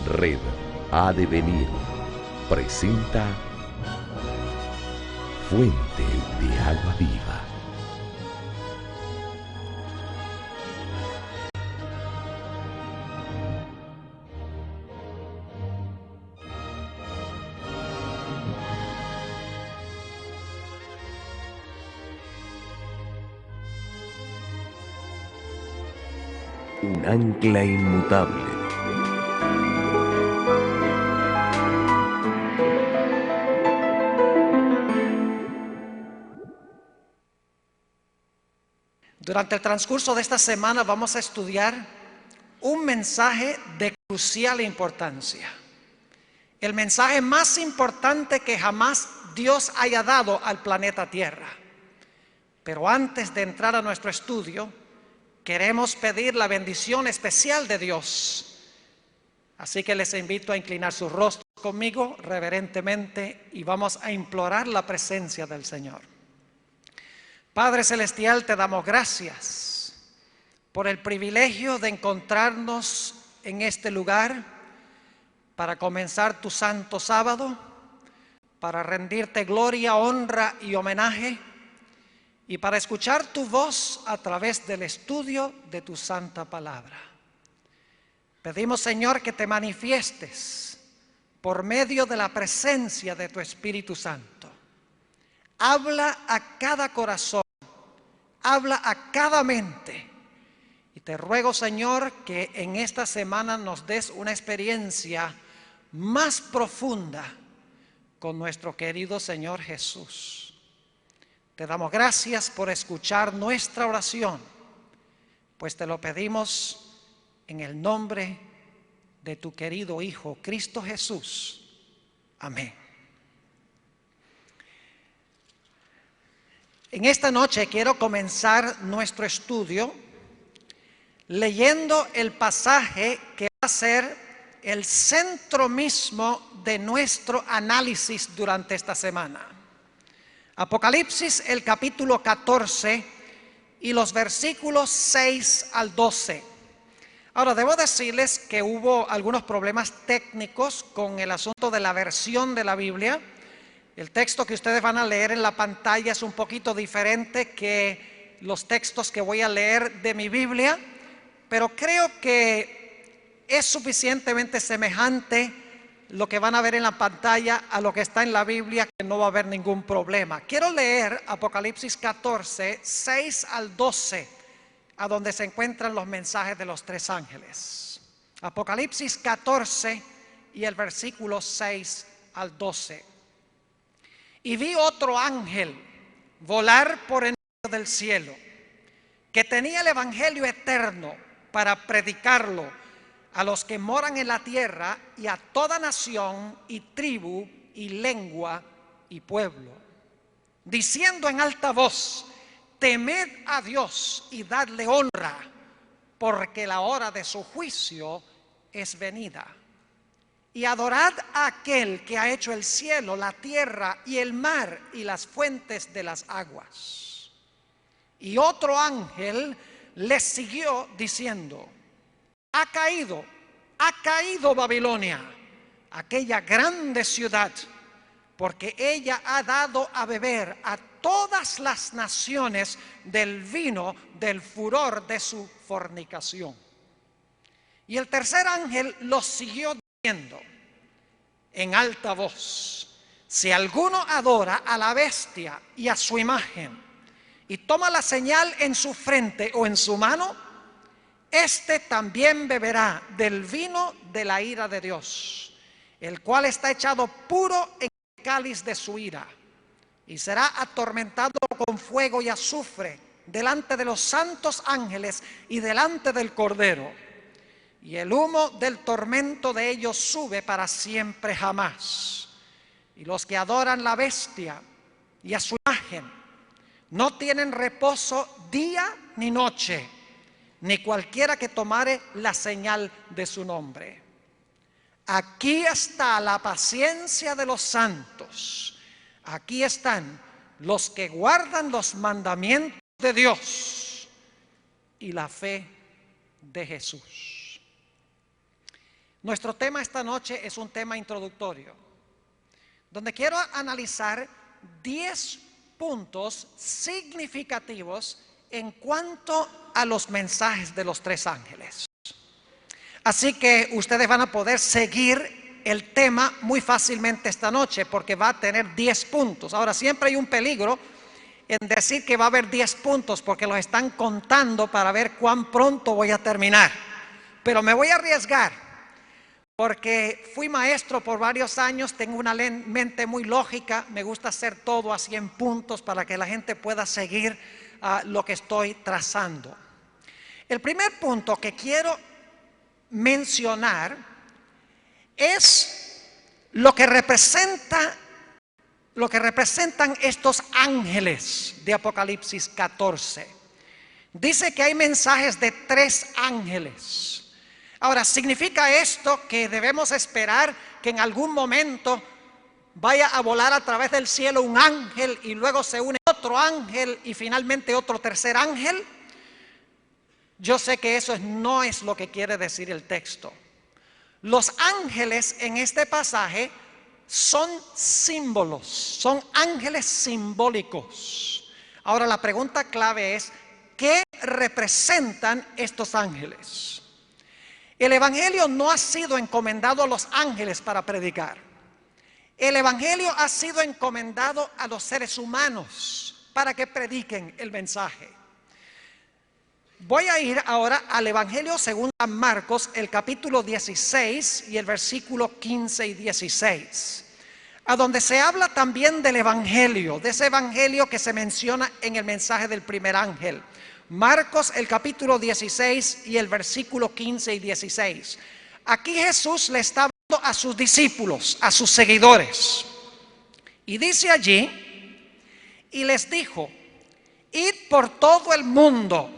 Red ha de venir presenta Fuente de Agua Viva. Un ancla inmutable. Durante el transcurso de esta semana vamos a estudiar un mensaje de crucial importancia. El mensaje más importante que jamás Dios haya dado al planeta Tierra. Pero antes de entrar a nuestro estudio, queremos pedir la bendición especial de Dios. Así que les invito a inclinar sus rostros conmigo reverentemente y vamos a implorar la presencia del Señor. Padre Celestial, te damos gracias por el privilegio de encontrarnos en este lugar para comenzar tu santo sábado, para rendirte gloria, honra y homenaje y para escuchar tu voz a través del estudio de tu santa palabra. Pedimos, Señor, que te manifiestes por medio de la presencia de tu Espíritu Santo. Habla a cada corazón. Habla a cada mente y te ruego, Señor, que en esta semana nos des una experiencia más profunda con nuestro querido Señor Jesús. Te damos gracias por escuchar nuestra oración, pues te lo pedimos en el nombre de tu querido Hijo, Cristo Jesús. Amén. En esta noche quiero comenzar nuestro estudio leyendo el pasaje que va a ser el centro mismo de nuestro análisis durante esta semana. Apocalipsis, el capítulo 14 y los versículos 6 al 12. Ahora, debo decirles que hubo algunos problemas técnicos con el asunto de la versión de la Biblia. El texto que ustedes van a leer en la pantalla es un poquito diferente que los textos que voy a leer de mi Biblia, pero creo que es suficientemente semejante lo que van a ver en la pantalla a lo que está en la Biblia, que no va a haber ningún problema. Quiero leer Apocalipsis 14, 6 al 12, a donde se encuentran los mensajes de los tres ángeles. Apocalipsis 14 y el versículo 6 al 12. Y vi otro ángel volar por en medio del cielo, que tenía el evangelio eterno para predicarlo a los que moran en la tierra y a toda nación y tribu y lengua y pueblo, diciendo en alta voz: temed a Dios y dadle honra, porque la hora de su juicio es venida. Y adorad a aquel que ha hecho el cielo, la tierra y el mar y las fuentes de las aguas. Y otro ángel les siguió diciendo: ha caído Babilonia, aquella grande ciudad, porque ella ha dado a beber a todas las naciones del vino del furor de su fornicación. Y el tercer ángel los siguió diciendo en alta voz: si alguno adora a la bestia y a su imagen y toma la señal en su frente o en su mano, este también beberá del vino de la ira de Dios, el cual está echado puro en el cáliz de su ira, y será atormentado con fuego y azufre delante de los santos ángeles y delante del Cordero. Y el humo del tormento de ellos sube para siempre jamás. Y los que adoran la bestia y a su imagen no tienen reposo día ni noche, ni cualquiera que tomare la señal de su nombre. Aquí está la paciencia de los santos. Aquí están los que guardan los mandamientos de Dios y la fe de Jesús. Nuestro tema esta noche es un tema introductorio, donde quiero analizar 10 puntos significativos en cuanto a los mensajes de los 3 ángeles. Así que ustedes van a poder seguir el tema muy fácilmente esta noche, porque va a tener 10 puntos. Ahora, siempre hay un peligro en decir que va a haber 10 puntos, porque los están contando para ver cuán pronto voy a terminar. Pero me voy a arriesgar, porque fui maestro por varios años, tengo una mente muy lógica, me gusta hacer todo a 100 puntos para que la gente pueda seguir lo que estoy trazando. El primer punto que quiero mencionar es lo que representan estos ángeles de Apocalipsis 14. Dice que hay mensajes de 3 ángeles. Ahora, ¿significa esto que debemos esperar que en algún momento vaya a volar a través del cielo un ángel y luego se une otro ángel y finalmente otro tercer ángel? Yo sé que eso no es lo que quiere decir el texto. Los ángeles en este pasaje son símbolos, son ángeles simbólicos. Ahora, la pregunta clave es, ¿qué representan estos ángeles? El evangelio no ha sido encomendado a los ángeles para predicar. El evangelio ha sido encomendado a los seres humanos para que prediquen el mensaje. Voy a ir ahora al evangelio según San Marcos, el capítulo 16 y el versículo 15 y 16, a donde se habla también del evangelio, de ese evangelio que se menciona en el mensaje del primer ángel. Marcos, el capítulo 16 y el versículo 15 y 16. Aquí Jesús le está hablando a sus discípulos, a sus seguidores. Y dice allí, y les dijo, id por todo el mundo,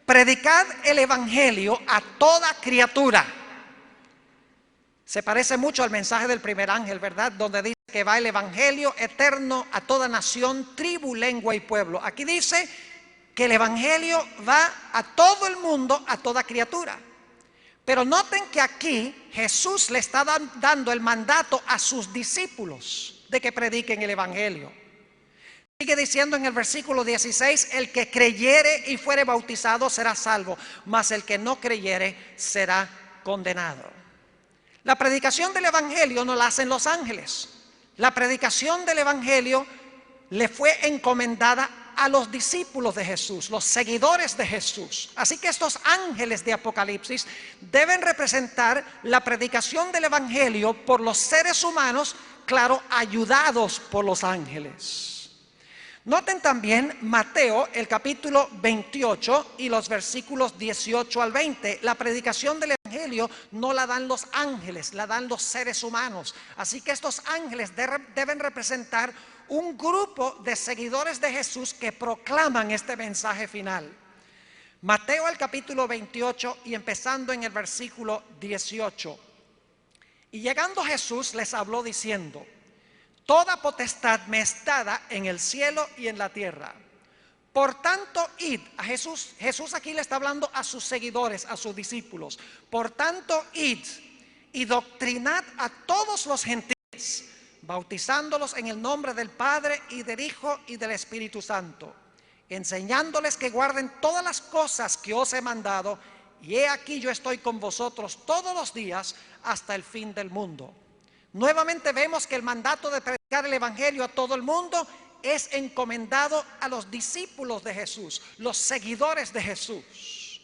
predicad el evangelio a toda criatura. Se parece mucho al mensaje del primer ángel, ¿verdad? Donde dice que va el evangelio eterno a toda nación, tribu, lengua y pueblo. Aquí dice que el evangelio va a todo el mundo, a toda criatura. Pero noten que aquí Jesús le está dando el mandato a sus discípulos de que prediquen el evangelio. Sigue diciendo en el versículo 16, el que creyere y fuere bautizado será salvo, mas el que no creyere será condenado. La predicación del evangelio no la hacen los ángeles. La predicación del evangelio le fue encomendada a los discípulos de Jesús, los seguidores de Jesús. Así que estos ángeles de Apocalipsis deben representar la predicación del evangelio por los seres humanos, claro, ayudados por los ángeles. Noten también Mateo, el capítulo 28 y los versículos 18 al 20. La predicación del evangelio no la dan los ángeles, la dan los seres humanos. Así que estos ángeles deben representar un grupo de seguidores de Jesús que proclaman este mensaje final. Mateo, el capítulo 28 y empezando en el versículo 18. Y llegando Jesús les habló diciendo, toda potestad me es dada en el cielo y en la tierra. Por tanto, id. A Jesús aquí le está hablando a sus seguidores, a sus discípulos. Por tanto, id y doctrinad a todos los gentiles, bautizándolos en el nombre del Padre y del Hijo y del Espíritu Santo, enseñándoles que guarden todas las cosas que os he mandado, y he aquí yo estoy con vosotros todos los días hasta el fin del mundo. Nuevamente vemos que el mandato de predicar el evangelio a todo el mundo es encomendado a los discípulos de Jesús, los seguidores de Jesús.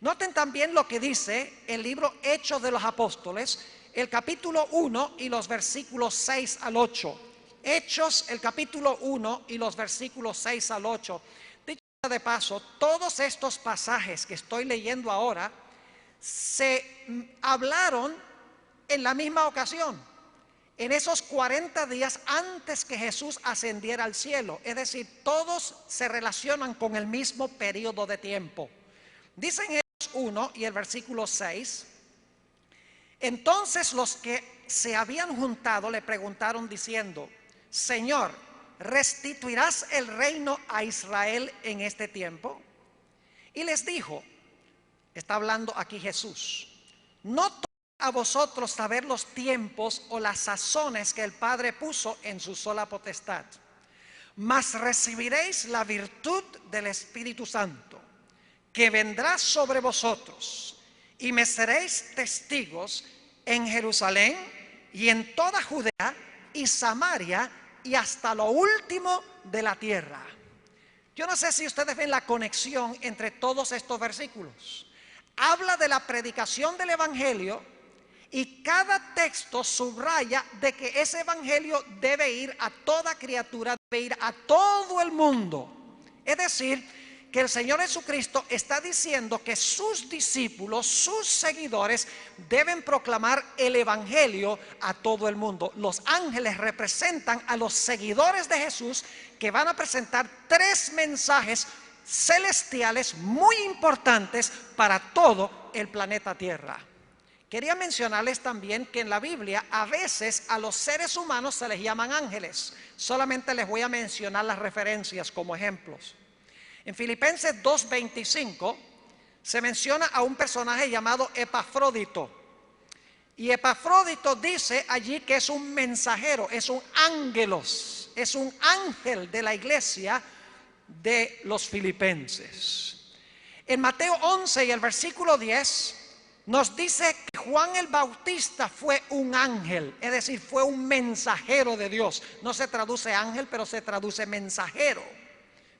Noten también lo que dice el libro Hechos de los Apóstoles, el capítulo 1 y los versículos 6 al 8. Hechos, el capítulo 1 y los versículos 6 al 8. Dicho de paso, todos estos pasajes que estoy leyendo ahora se hablaron en la misma ocasión, en esos 40 días antes que Jesús ascendiera al cielo. Es decir, todos se relacionan con el mismo periodo de tiempo. Dicen Hechos 1 y el versículo 6, entonces los que se habían juntado le preguntaron diciendo, Señor, ¿restituirás el reino a Israel en este tiempo? Y les dijo, está hablando aquí Jesús, no toda a vosotros saber los tiempos o las sazones que el Padre puso en su sola potestad. Mas recibiréis la virtud del Espíritu Santo, que vendrá sobre vosotros, y me seréis testigos en Jerusalén y en toda Judea y Samaria y hasta lo último de la tierra. Yo no sé si ustedes ven la conexión entre todos estos versículos. Habla de la predicación del evangelio y cada texto subraya de que ese evangelio debe ir a toda criatura, debe ir a todo el mundo. Es decir, que el Señor Jesucristo está diciendo que sus discípulos, sus seguidores, deben proclamar el evangelio a todo el mundo. Los ángeles representan a los seguidores de Jesús, que van a presentar 3 mensajes celestiales muy importantes para todo el planeta Tierra. Quería mencionarles también que en la Biblia a veces a los seres humanos se les llaman ángeles. Solamente les voy a mencionar las referencias como ejemplos. En Filipenses 2:25 se menciona a un personaje llamado Epafrodito. Y Epafrodito dice allí que es un mensajero, es un ángelos, es un ángel de la iglesia de los filipenses. En Mateo 11 y el versículo 10 nos dice que Juan el Bautista fue un ángel, es decir, fue un mensajero de Dios. No se traduce ángel, pero se traduce mensajero.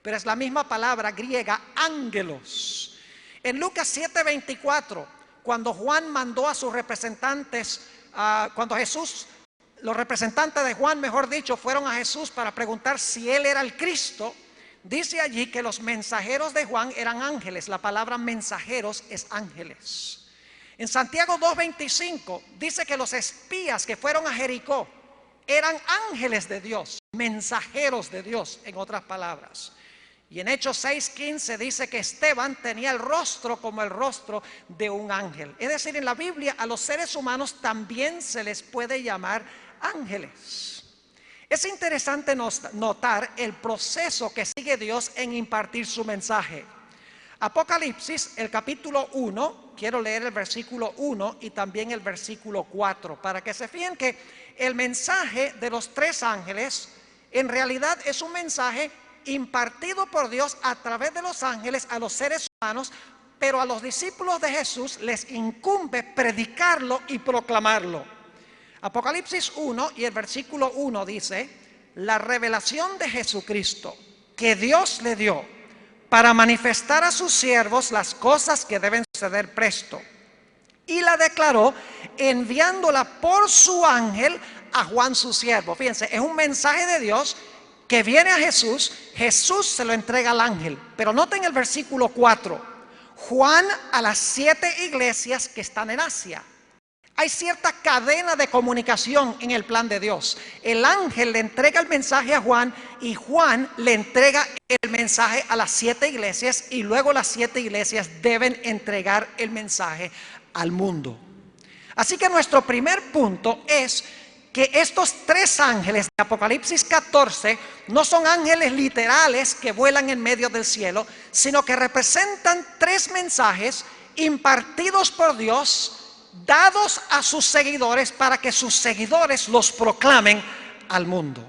Pero es la misma palabra griega, ángelos. En Lucas 7:24, cuando Juan mandó a sus representantes, los representantes de Juan, mejor dicho, fueron a Jesús para preguntar si él era el Cristo, dice allí que los mensajeros de Juan eran ángeles. La palabra mensajeros es ángeles. En Santiago 2:25 dice que los espías que fueron a Jericó eran ángeles de Dios, mensajeros de Dios, en otras palabras. Y en Hechos 6:15 dice que Esteban tenía el rostro como el rostro de un ángel. Es decir, en la Biblia a los seres humanos también se les puede llamar ángeles. Es interesante notar el proceso que sigue Dios en impartir su mensaje. Apocalipsis, el capítulo 1, quiero leer el versículo 1 y también el versículo 4, para que se fijen que el mensaje de los 3 ángeles en realidad es un mensaje impartido por Dios a través de los ángeles a los seres humanos, pero a los discípulos de Jesús les incumbe predicarlo y proclamarlo. Apocalipsis 1 y el versículo 1 dice: la revelación de Jesucristo que Dios le dio para manifestar a sus siervos las cosas que deben suceder presto, y la declaró enviándola por su ángel a Juan su siervo. Fíjense, es un mensaje de Dios que viene a Jesús, Jesús se lo entrega al ángel. Pero noten el versículo 4, Juan a las 7 iglesias que están en Asia. Hay cierta cadena de comunicación en el plan de Dios. El ángel le entrega el mensaje a Juan y Juan le entrega el mensaje a las 7 iglesias, y luego las 7 iglesias deben entregar el mensaje al mundo. Así que nuestro primer punto es que estos 3 ángeles de Apocalipsis 14 no son ángeles literales que vuelan en medio del cielo, sino que representan 3 mensajes impartidos por Dios, dados a sus seguidores para que sus seguidores los proclamen al mundo.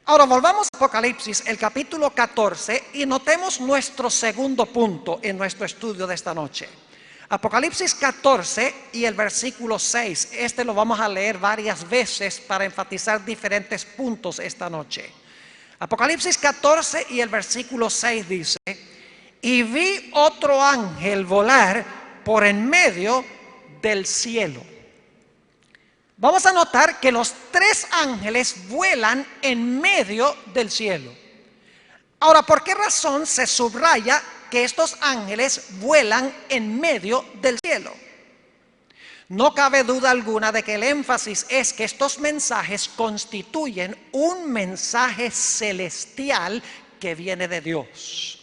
Ahora volvamos a Apocalipsis, el capítulo 14, y notemos nuestro segundo punto en nuestro estudio de esta noche. Apocalipsis 14 y el versículo 6. Este lo vamos a leer varias veces para enfatizar diferentes puntos esta noche. Apocalipsis 14 y el versículo 6 dice: y vi otro ángel volar por en medio del cielo. Vamos a notar que los 3 ángeles vuelan en medio del cielo. Ahora, ¿por qué razón se subraya que estos ángeles vuelan en medio del cielo? No cabe duda alguna de que el énfasis es que estos mensajes constituyen un mensaje celestial que viene de Dios.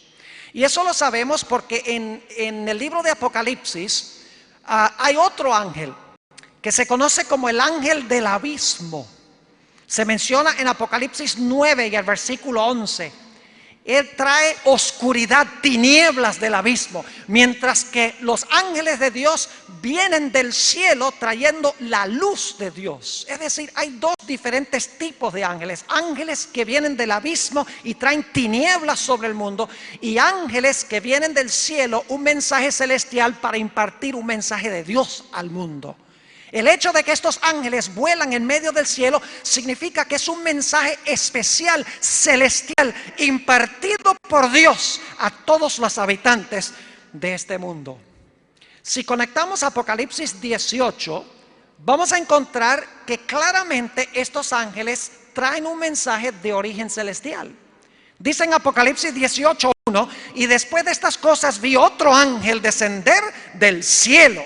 Y eso lo sabemos porque en el libro de Apocalipsis hay otro ángel que se conoce como el ángel del abismo. Se menciona en Apocalipsis 9 y el versículo 11. Él trae oscuridad, tinieblas del abismo, mientras que los ángeles de Dios vienen del cielo trayendo la luz de Dios. Es decir, hay dos diferentes tipos de ángeles: ángeles que vienen del abismo y traen tinieblas sobre el mundo, y ángeles que vienen del cielo, un mensaje celestial para impartir un mensaje de Dios al mundo. El hecho de que estos ángeles vuelan en medio del cielo significa que es un mensaje especial, celestial, impartido por Dios a todos los habitantes de este mundo. Si conectamos Apocalipsis 18, vamos a encontrar que claramente estos ángeles traen un mensaje de origen celestial. Dice en Apocalipsis 18:1: y después de estas cosas vi otro ángel descender del cielo,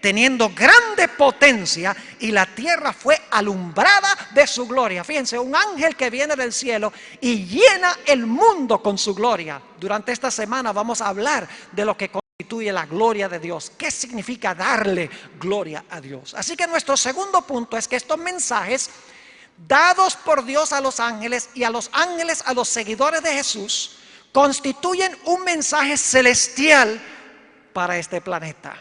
teniendo grande potencia, y la tierra fue alumbrada de su gloria. Fíjense, un ángel que viene del cielo y llena el mundo con su gloria. Durante esta semana vamos a hablar de lo que constituye la gloria de Dios. ¿Qué significa darle gloria a Dios? Así que nuestro segundo punto es que estos mensajes dados por Dios a los ángeles y a los ángeles a los seguidores de Jesús constituyen un mensaje celestial para este planeta.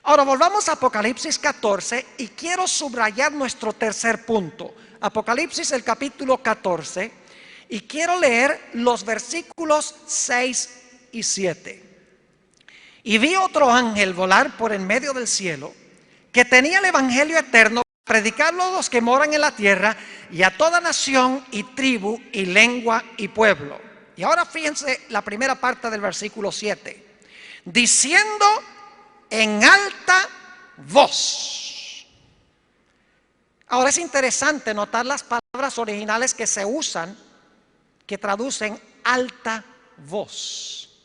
Ahora volvamos a Apocalipsis 14 y quiero subrayar nuestro tercer punto. Apocalipsis, el capítulo 14, y quiero leer los versículos 6 y 7. Y vi otro ángel volar por en medio del cielo, que tenía el evangelio eterno para predicarlo a los que moran en la tierra, y a toda nación y tribu y lengua y pueblo. Y ahora fíjense la primera parte del versículo 7. Diciendo en alta voz. Ahora es interesante notar las palabras originales que se usan, que traducen alta voz.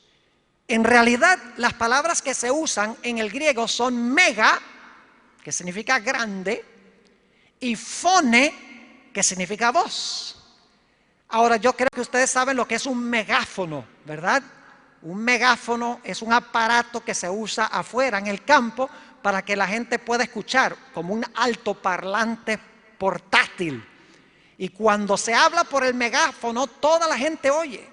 En realidad, las palabras que se usan en el griego son mega, que significa grande, y phone, que significa voz. Ahora, yo creo que ustedes saben lo que es un megáfono, ¿verdad? Un megáfono es un aparato que se usa afuera en el campo para que la gente pueda escuchar, como un altoparlante portátil. Y cuando se habla por el megáfono, toda la gente oye.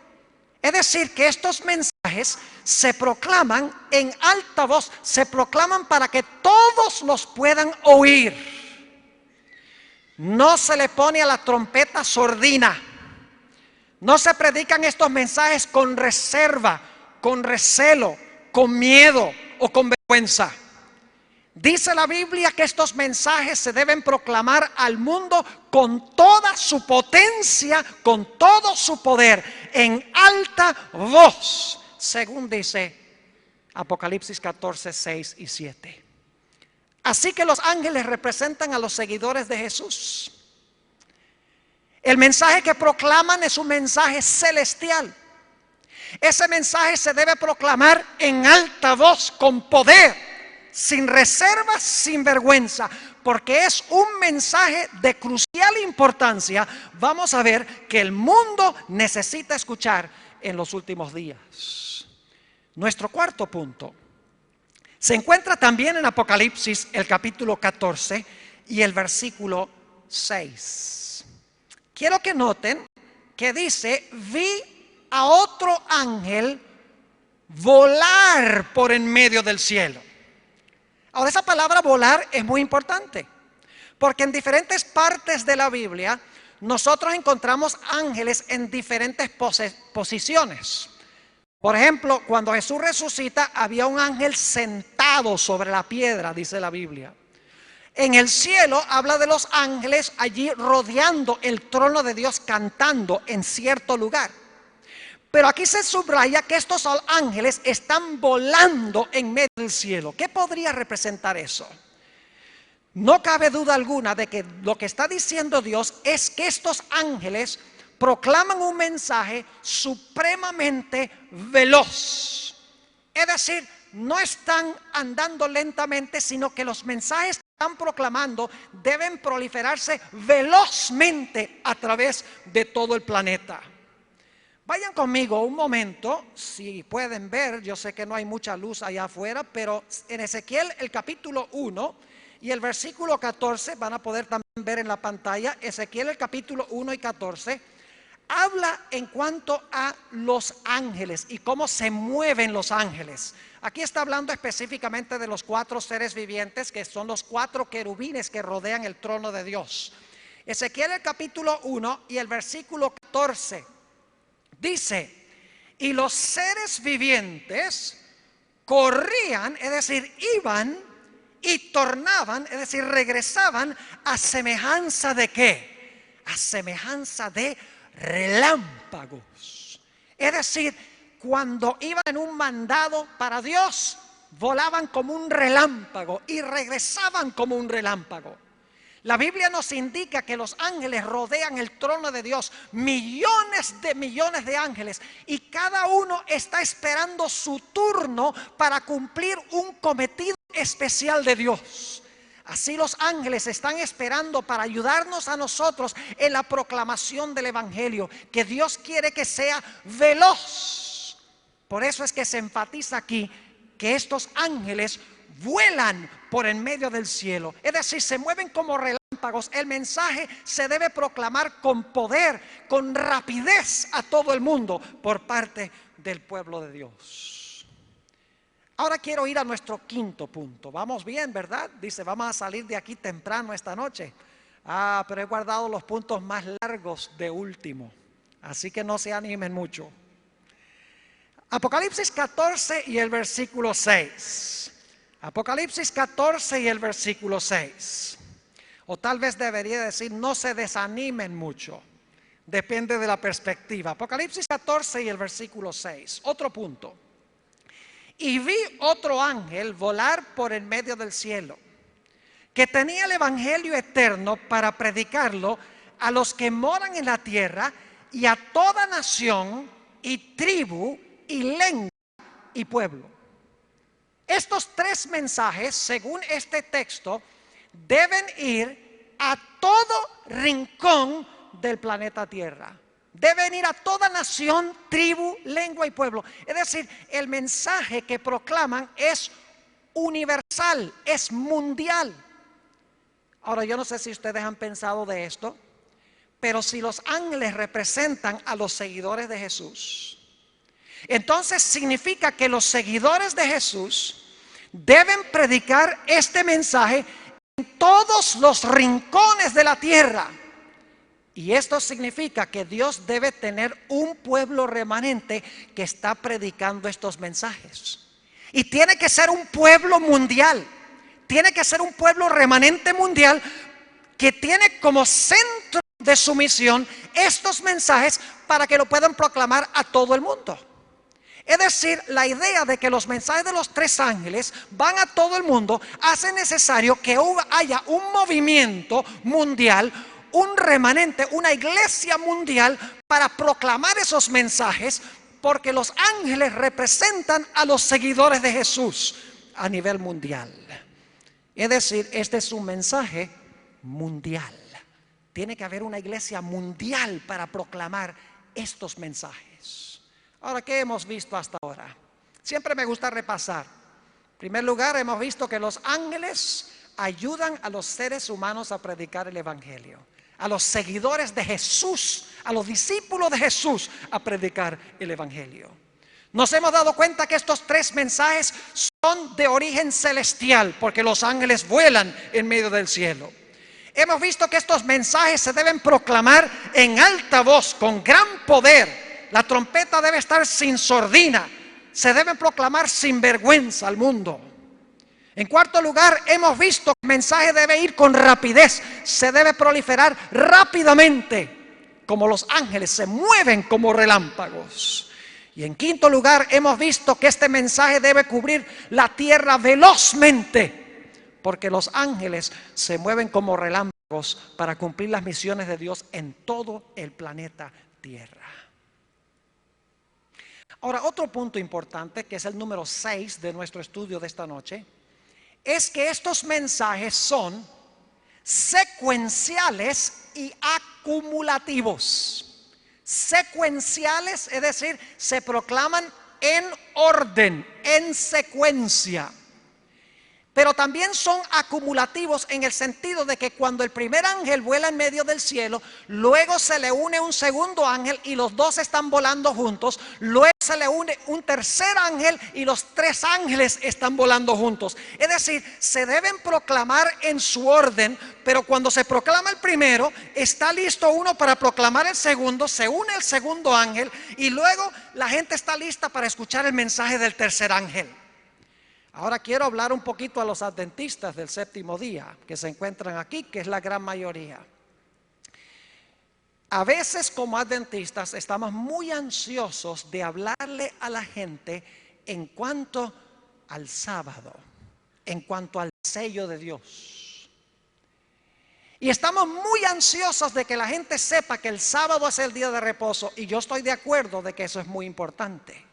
Es decir, que estos mensajes se proclaman en alta voz, se proclaman para que todos los puedan oír. No se le pone a la trompeta sordina. No se predican estos mensajes con reserva, con recelo, con miedo o con vergüenza. Dice la Biblia que estos mensajes se deben proclamar al mundo con toda su potencia, con todo su poder, en alta voz, según dice Apocalipsis 14, 6 y 7. Así que los ángeles representan a los seguidores de Jesús. El mensaje que proclaman es un mensaje celestial. Ese mensaje se debe proclamar en alta voz, con poder, sin reservas, sin vergüenza, porque es un mensaje de crucial importancia. Vamos a ver que el mundo necesita escuchar en los últimos días. Nuestro cuarto punto se encuentra también en Apocalipsis, el capítulo 14 y el versículo 6. Quiero que noten que dice: vi a otro ángel volar por en medio del cielo. Ahora, esa palabra volar es muy importante, porque en diferentes partes de la Biblia nosotros encontramos ángeles en diferentes posiciones. Por ejemplo, cuando Jesús resucita, había un ángel sentado sobre la piedra, dice la Biblia. En el cielo habla de los ángeles allí rodeando el trono de Dios, cantando en cierto lugar. Pero aquí se subraya que estos ángeles están volando en medio del cielo. ¿Qué podría representar eso? No cabe duda alguna de que lo que está diciendo Dios es que estos ángeles proclaman un mensaje supremamente veloz. Es decir, no están andando lentamente, sino que los mensajes que están proclamando deben proliferarse velozmente a través de todo el planeta. Vayan conmigo un momento, si pueden ver, yo sé que no hay mucha luz allá afuera, pero en Ezequiel el capítulo 1 y el versículo 14, van a poder también ver en la pantalla, Ezequiel el capítulo 1 y 14, habla en cuanto a los ángeles y cómo se mueven los ángeles. Aquí está hablando específicamente de los 4 seres vivientes, que son los 4 querubines que rodean el trono de Dios. Ezequiel el capítulo 1 y el versículo 14 dice: y los seres vivientes corrían, es decir, iban y tornaban, es decir, regresaban a semejanza de ¿qué? A semejanza de relámpagos. Es decir, cuando iban en un mandado para Dios, volaban como un relámpago y regresaban como un relámpago. La Biblia nos indica que los ángeles rodean el trono de Dios, millones de ángeles, y cada uno está esperando su turno para cumplir un cometido especial de Dios. Así los ángeles están esperando para ayudarnos a nosotros en la proclamación del evangelio, que Dios quiere que sea veloz. Por eso es que se enfatiza aquí que estos ángeles vuelan por en medio del cielo, es decir, se mueven como relámpagos. El mensaje se debe proclamar con poder, con rapidez a todo el mundo por parte del pueblo de Dios. Ahora quiero ir a nuestro quinto punto. Vamos bien, ¿verdad? Dice, vamos a salir de aquí temprano esta noche. Pero he guardado los puntos más largos de último, así que no se animen mucho. Apocalipsis 14 y el versículo 6. Apocalipsis 14 y el versículo 6. O tal vez debería decir, no se desanimen mucho. Depende de la perspectiva. Apocalipsis 14 y el versículo 6. Otro punto. Y vi otro ángel volar por en medio del cielo, que tenía el evangelio eterno para predicarlo a los que moran en la tierra y a toda nación y tribu y lengua y pueblo. Estos 3 mensajes, según este texto, deben ir a todo rincón del planeta Tierra. Deben ir a toda nación, tribu, lengua y pueblo. Es decir, el mensaje que proclaman es universal, es mundial. Ahora, yo no sé si ustedes han pensado de esto, pero si los ángeles representan a los seguidores de Jesús, entonces significa que los seguidores de Jesús deben predicar este mensaje en todos los rincones de la tierra. Y esto significa que Dios debe tener un pueblo remanente que está predicando estos mensajes. Y tiene que ser un pueblo mundial. Tiene que ser un pueblo remanente mundial que tiene como centro de su misión estos mensajes para que lo puedan proclamar a todo el mundo. Es decir, la idea de que los mensajes de los 3 ángeles van a todo el mundo hace necesario que haya un movimiento mundial, un remanente, una iglesia mundial para proclamar esos mensajes, porque los ángeles representan a los seguidores de Jesús a nivel mundial. Es decir, este es un mensaje mundial. Tiene que haber una iglesia mundial para proclamar estos mensajes. Ahora, ¿qué hemos visto hasta ahora? Siempre me gusta repasar. En primer lugar, hemos visto que los ángeles ayudan a los seres humanos a predicar el evangelio, a los seguidores de Jesús, a los discípulos de Jesús a predicar el evangelio. Nos hemos dado cuenta que estos 3 mensajes son de origen celestial, porque los ángeles vuelan en medio del cielo. Hemos visto que estos mensajes se deben proclamar en alta voz, con gran poder. La trompeta debe estar sin sordina. Se deben proclamar sin vergüenza al mundo. En cuarto lugar, hemos visto que el mensaje debe ir con rapidez. Se debe proliferar rápidamente, como los ángeles se mueven como relámpagos. Y en quinto lugar, hemos visto que este mensaje debe cubrir la tierra velozmente, porque los ángeles se mueven como relámpagos para cumplir las misiones de Dios en todo el planeta Tierra. Ahora, otro punto importante, que es el número 6 de nuestro estudio de esta noche, es que estos mensajes son secuenciales y acumulativos. Secuenciales, es decir, se proclaman en orden, en secuencia. pero también son acumulativos en el sentido de que cuando el primer ángel vuela en medio del cielo, luego se le une un segundo ángel y los dos están volando juntos, luego se le une un tercer ángel y los tres ángeles están volando juntos. Es decir, se deben proclamar en su orden, pero cuando se proclama el primero, está listo uno para proclamar el segundo, se une el segundo ángel y luego la gente está lista para escuchar el mensaje del tercer ángel. Ahora quiero hablar un poquito a los adventistas del séptimo día que se encuentran aquí, que es la gran mayoría. A veces como adventistas estamos muy ansiosos de hablarle a la gente en cuanto al sábado, en cuanto al sello de Dios. Y estamos muy ansiosos de que la gente sepa que el sábado es el día de reposo, y yo estoy de acuerdo de que eso es muy importante.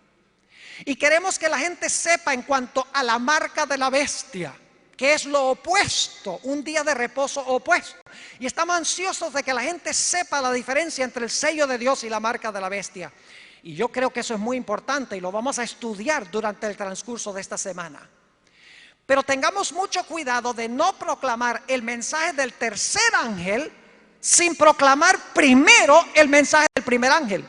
Y queremos que la gente sepa en cuanto a la marca de la bestia, que es lo opuesto, un día de reposo opuesto. Y estamos ansiosos de que la gente sepa la diferencia entre el sello de Dios y la marca de la bestia. Y yo creo que eso es muy importante y lo vamos a estudiar durante el transcurso de esta semana. Pero tengamos mucho cuidado de no proclamar el mensaje del tercer ángel sin proclamar primero el mensaje del primer ángel.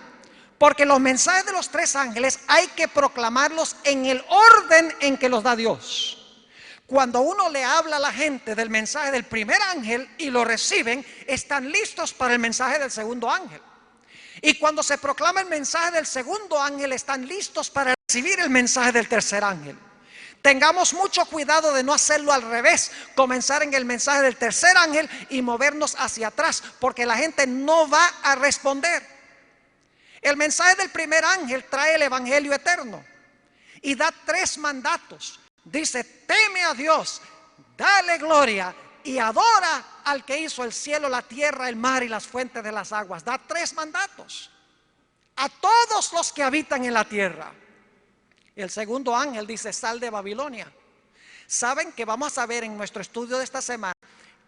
Porque los mensajes de los tres ángeles hay que proclamarlos en el orden en que los da Dios. Cuando uno le habla a la gente del mensaje del primer ángel y lo reciben, están listos para el mensaje del segundo ángel. Y cuando se proclama el mensaje del segundo ángel, están listos para recibir el mensaje del tercer ángel. Tengamos mucho cuidado de no hacerlo al revés, comenzar en el mensaje del tercer ángel y movernos hacia atrás, porque la gente no va a responder. El mensaje del primer ángel trae el evangelio eterno y da tres mandatos. Dice: teme a Dios, dale gloria y adora al que hizo el cielo, la tierra, el mar y las fuentes de las aguas. Da tres mandatos a todos los que habitan en la tierra. El segundo ángel dice: sal de Babilonia. Saben que vamos a ver en nuestro estudio de esta semana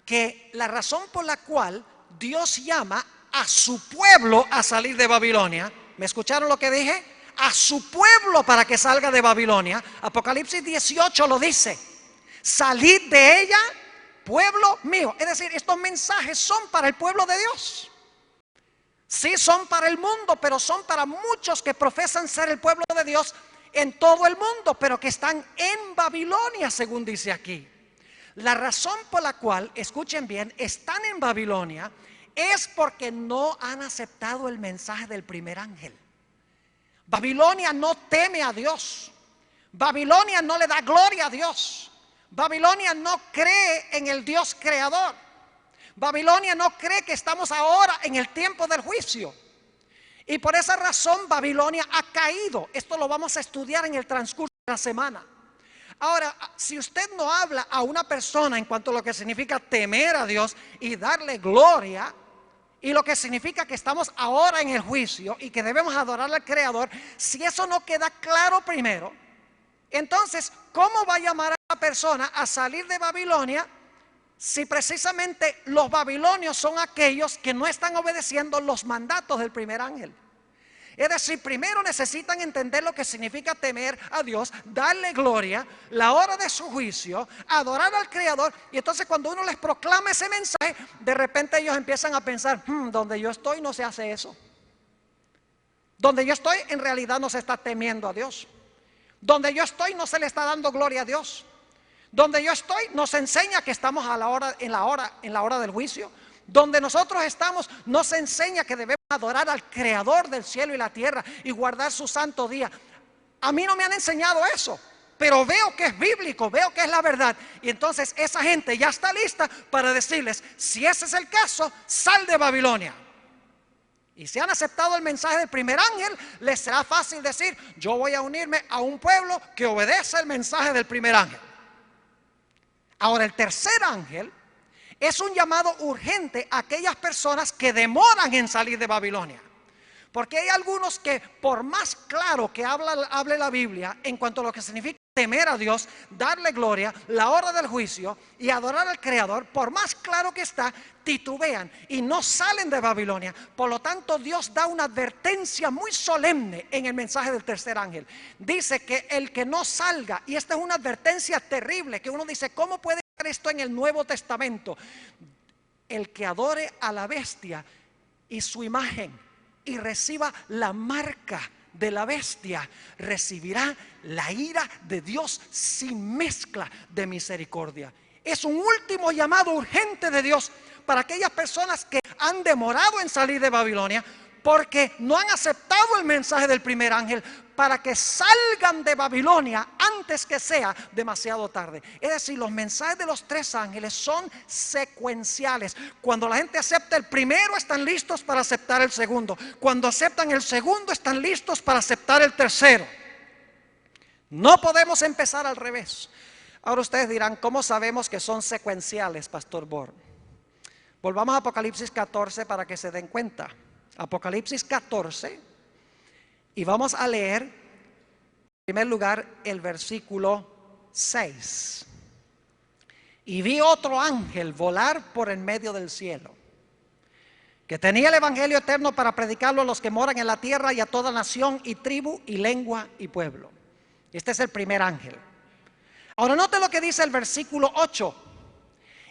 que la razón por la cual Dios llama a su pueblo a salir de Babilonia. ¿Me escucharon lo que dije? A su pueblo para que salga de Babilonia. Apocalipsis 18 lo dice: salid de ella, pueblo mío. Es decir, estos mensajes son para el pueblo de Dios. Sí, son para el mundo, pero son para muchos que profesan ser el pueblo de Dios en todo el mundo, pero que están en Babilonia, según dice aquí. La razón por la cual, escuchen bien, están en Babilonia es porque no han aceptado el mensaje del primer ángel. Babilonia no teme a Dios. Babilonia no le da gloria a Dios. Babilonia no cree en el Dios creador. Babilonia no cree que estamos ahora en el tiempo del juicio. Y por esa razón Babilonia ha caído. Esto lo vamos a estudiar en el transcurso de la semana. Ahora, si usted no habla a una persona en cuanto a lo que significa temer a Dios y darle gloria, y lo que significa que estamos ahora en el juicio y que debemos adorar al Creador, si eso no queda claro primero, entonces, ¿cómo va a llamar a la persona a salir de Babilonia si precisamente los babilonios son aquellos que no están obedeciendo los mandatos del primer ángel? Es decir, primero necesitan entender lo que significa temer a Dios, darle gloria, la hora de su juicio, adorar al Creador. Y entonces cuando uno les proclama ese mensaje, de repente ellos empiezan a pensar: donde yo estoy no se hace eso. Donde yo estoy en realidad no se está temiendo a Dios. Donde yo estoy no se le está dando gloria a Dios. Donde yo estoy nos enseña que estamos en la hora del juicio. Donde nosotros estamos nos enseña que debemos adorar al Creador del cielo y la tierra y guardar su santo día. A mí no me han enseñado eso, pero veo que es bíblico, veo que es la verdad. Y entonces esa gente ya está lista para decirles: si ese es el caso, sal de Babilonia. Y si han aceptado el mensaje del primer ángel, les será fácil decir: yo voy a unirme a un pueblo que obedece el mensaje del primer ángel. Ahora, el tercer ángel es un llamado urgente a aquellas personas que demoran en salir de Babilonia. Porque hay algunos que, por más claro que hable la Biblia en cuanto a lo que significa temer a Dios, darle gloria, la hora del juicio y adorar al Creador, por más claro que está, titubean y no salen de Babilonia. Por lo tanto, Dios da una advertencia muy solemne en el mensaje del tercer ángel. Dice que el que no salga, y esta es una advertencia terrible, que uno dice, ¿cómo puede ser esto en el Nuevo Testamento? El que adore a la bestia y su imagen y reciba la marca de la bestia, recibirá la ira de Dios sin mezcla de misericordia. Es un último llamado urgente de Dios para aquellas personas que han demorado en salir de Babilonia porque no han aceptado el mensaje del primer ángel, para que salgan de Babilonia antes que sea demasiado tarde. Es decir, los mensajes de los tres ángeles son secuenciales. Cuando la gente acepta el primero, están listos para aceptar el segundo. Cuando aceptan el segundo, están listos para aceptar el tercero. No podemos empezar al revés. Ahora ustedes dirán, ¿cómo sabemos que son secuenciales, Pastor Born? Volvamos a Apocalipsis 14 para que se den cuenta. Apocalipsis 14. Y vamos a leer, en primer lugar, el versículo 6. Y vi otro ángel volar por en medio del cielo, que tenía el evangelio eterno para predicarlo a los que moran en la tierra y a toda nación y tribu y lengua y pueblo. Este es el primer ángel. Ahora note lo que dice el versículo 8.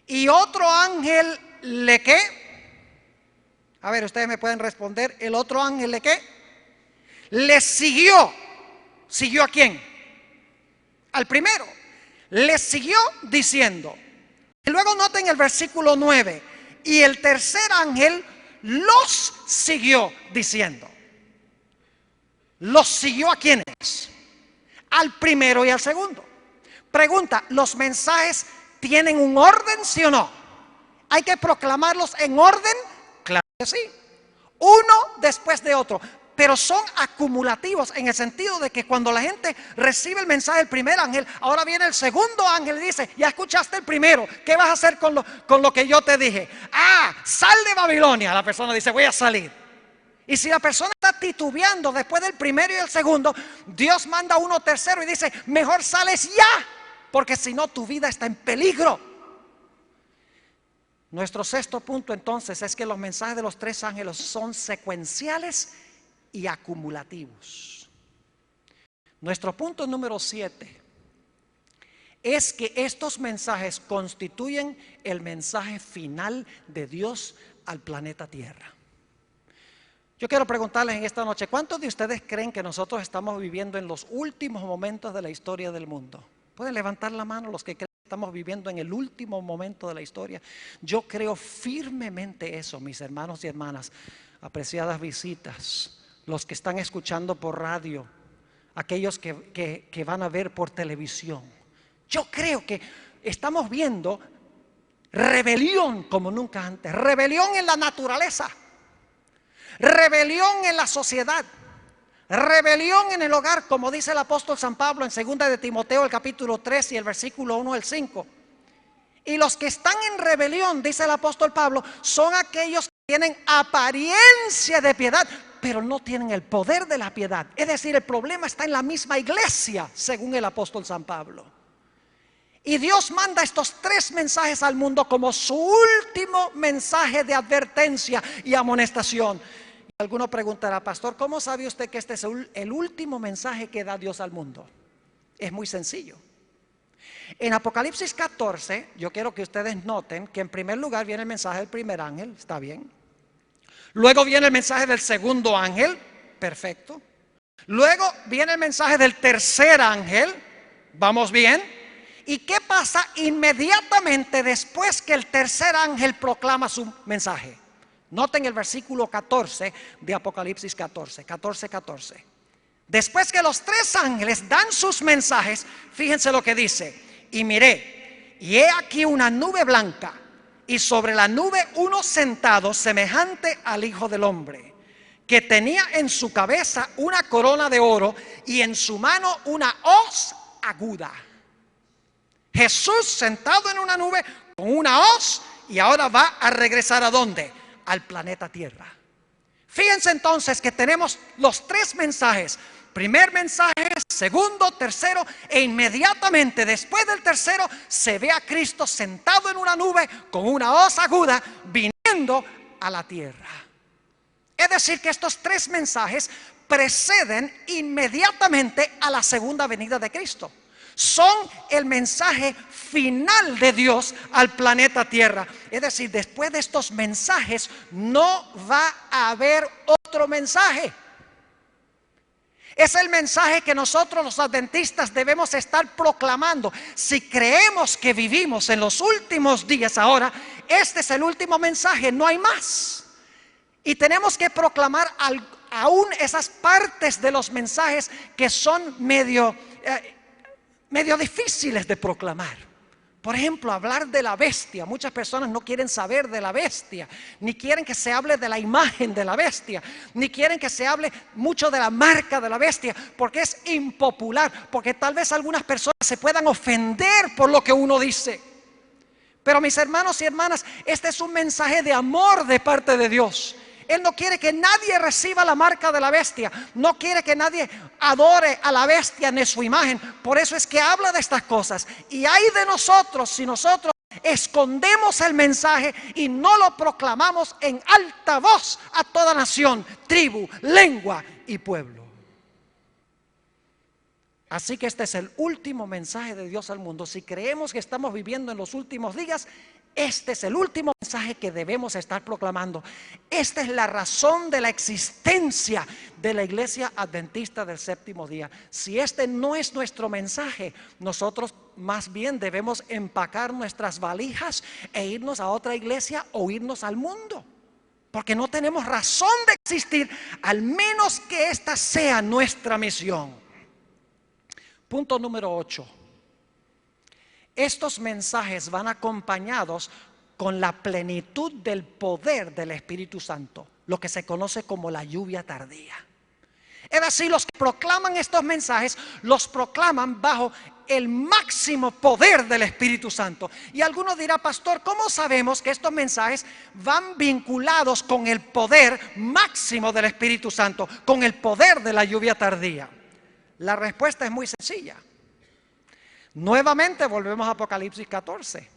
Y otro ángel, ¿le qué? A ver, ustedes me pueden responder. ¿El otro ángel le qué? Le siguió. ¿Siguió a quién? Al primero. Le siguió diciendo. Y luego noten el versículo 9. Y el tercer ángel los siguió diciendo. ¿Los siguió a quiénes? Al primero y al segundo. Pregunta, ¿los mensajes tienen un orden, sí o no? ¿Hay que proclamarlos en orden? Claro que sí. Uno después de otro. Pero son acumulativos en el sentido de que cuando la gente recibe el mensaje del primer ángel, ahora viene el segundo ángel y dice, ya escuchaste el primero, ¿qué vas a hacer con lo que yo te dije? Sal de Babilonia. La persona dice, voy a salir. Y si la persona está titubeando después del primero y el segundo, Dios manda uno tercero y dice, mejor sales ya, porque si no tu vida está en peligro. Nuestro sexto punto entonces es que los mensajes de los tres ángeles son secuenciales y acumulativos. Nuestro punto número 7 es que estos mensajes constituyen el mensaje final de Dios al planeta Tierra. Yo quiero preguntarles en esta noche, ¿cuántos de ustedes creen que nosotros estamos viviendo en los últimos momentos de la historia del mundo? ¿Pueden levantar la mano los que creen que estamos viviendo en el último momento de la historia? Yo creo firmemente eso, mis hermanos y hermanas, apreciadas visitas, los que están escuchando por radio, aquellos que van a ver por televisión. Yo creo que estamos viendo rebelión como nunca antes. Rebelión en la naturaleza, rebelión en la sociedad, rebelión en el hogar, como dice el apóstol San Pablo en 2 de Timoteo, el capítulo 3 y el versículo 1 al 5. Y los que están en rebelión, dice el apóstol Pablo, son aquellos que tienen apariencia de piedad, pero no tienen el poder de la piedad. Es decir, el problema está en la misma iglesia, según el apóstol San Pablo. Y Dios manda estos tres mensajes al mundo como su último mensaje de advertencia y amonestación. Y alguno preguntará, pastor, ¿cómo sabe usted que este es el último mensaje que da Dios al mundo? Es muy sencillo. En Apocalipsis 14, yo quiero que ustedes noten que en primer lugar viene el mensaje del primer ángel, está bien. Luego viene el mensaje del segundo ángel, perfecto. Luego viene el mensaje del tercer ángel, vamos bien. ¿Y qué pasa inmediatamente después que el tercer ángel proclama su mensaje? Noten el versículo 14 de Apocalipsis 14. Después que los tres ángeles dan sus mensajes, fíjense lo que dice. Y miré, y he aquí una nube blanca, y sobre la nube uno sentado semejante al Hijo del Hombre, que tenía en su cabeza una corona de oro y en su mano una hoz aguda. Jesús sentado en una nube con una hoz, y ahora va a regresar ¿a dónde? Al planeta Tierra. Fíjense entonces que tenemos los tres mensajes. Primer mensaje es segundo, tercero, e inmediatamente después del tercero se ve a Cristo sentado en una nube con una hoz aguda viniendo a la tierra. Es decir, que estos tres mensajes preceden inmediatamente a la segunda venida de Cristo. Son el mensaje final de Dios al planeta Tierra. Es decir, después de estos mensajes no va a haber otro mensaje. Es el mensaje que nosotros los adventistas debemos estar proclamando. Si creemos que vivimos en los últimos días ahora, este es el último mensaje, no hay más. Y tenemos que proclamar aún esas partes de los mensajes que son medio difíciles de proclamar. Por ejemplo, hablar de la bestia. Muchas personas no quieren saber de la bestia, ni quieren que se hable de la imagen de la bestia, ni quieren que se hable mucho de la marca de la bestia, porque es impopular, porque tal vez algunas personas se puedan ofender por lo que uno dice. Pero mis hermanos y hermanas, este es un mensaje de amor de parte de Dios. Él no quiere que nadie reciba la marca de la bestia. No quiere que nadie adore a la bestia ni su imagen. Por eso es que habla de estas cosas. Y hay de nosotros si nosotros escondemos el mensaje y no lo proclamamos en alta voz a toda nación, tribu, lengua y pueblo. Así que este es el último mensaje de Dios al mundo. Si creemos que estamos viviendo en los últimos días, este es el último mensaje que debemos estar proclamando. Esta es la razón de la existencia de la Iglesia Adventista del Séptimo Día. Si este no es nuestro mensaje, nosotros más bien debemos empacar nuestras valijas e irnos a otra iglesia o irnos al mundo. Porque no tenemos razón de existir, al menos que esta sea nuestra misión. Punto número 8. Estos mensajes van acompañados con la plenitud del poder del Espíritu Santo, lo que se conoce como la lluvia tardía. Es decir, los que proclaman estos mensajes los proclaman bajo el máximo poder del Espíritu Santo. Y alguno dirá: pastor, ¿cómo sabemos que estos mensajes van vinculados con el poder máximo del Espíritu Santo, con el poder de la lluvia tardía? La respuesta es muy sencilla. Nuevamente volvemos a Apocalipsis 14,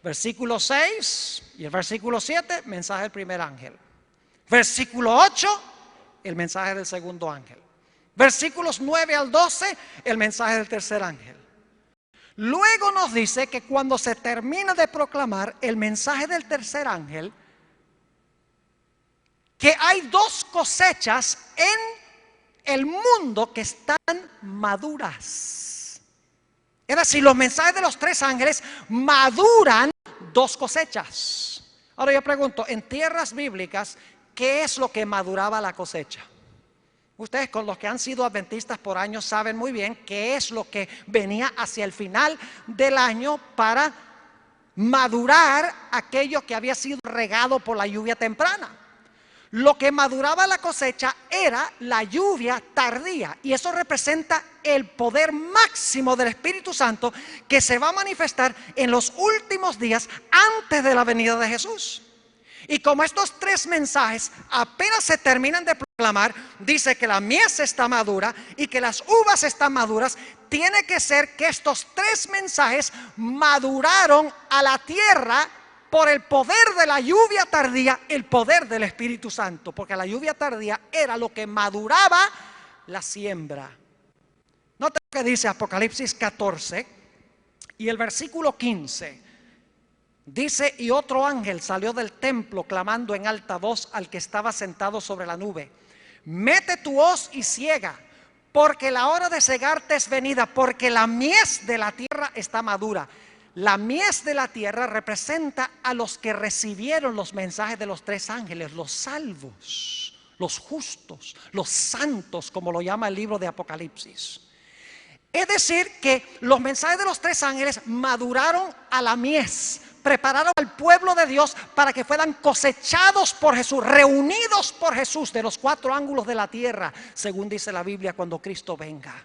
versículo 6 y el versículo 7, mensaje del primer ángel. Versículo 8, el mensaje del segundo ángel. Versículos 9 al 12, el mensaje del tercer ángel. Luego nos dice que cuando se termina de proclamar el mensaje del tercer ángel, que hay dos cosechas en el mundo que están maduras. Es decir, los mensajes de los tres ángeles maduran dos cosechas. Ahora yo pregunto, en tierras bíblicas, ¿qué es lo que maduraba la cosecha? Ustedes, con los que han sido adventistas por años, saben muy bien qué es lo que venía hacia el final del año para madurar aquello que había sido regado por la lluvia temprana. Lo que maduraba la cosecha era la lluvia tardía, y eso representa el poder máximo del Espíritu Santo que se va a manifestar en los últimos días antes de la venida de Jesús. Y como estos tres mensajes apenas se terminan de proclamar, dice que la mies está madura y que las uvas están maduras. Tiene que ser que estos tres mensajes maduraron a la tierra por el poder de la lluvia tardía, el poder del Espíritu Santo, porque la lluvia tardía era lo que maduraba la siembra. Nota lo que dice Apocalipsis 14 y el versículo 15. Dice: y otro ángel salió del templo clamando en alta voz al que estaba sentado sobre la nube: mete tu hoz y ciega, porque la hora de cegarte es venida, porque la mies de la tierra está madura. La mies de la tierra representa a los que recibieron los mensajes de los tres ángeles, los salvos, los justos, los santos, como lo llama el libro de Apocalipsis. Es decir, que los mensajes de los tres ángeles maduraron a la mies, prepararon al pueblo de Dios para que fueran cosechados por Jesús, reunidos por Jesús de los cuatro ángulos de la tierra, según dice la Biblia, cuando Cristo venga.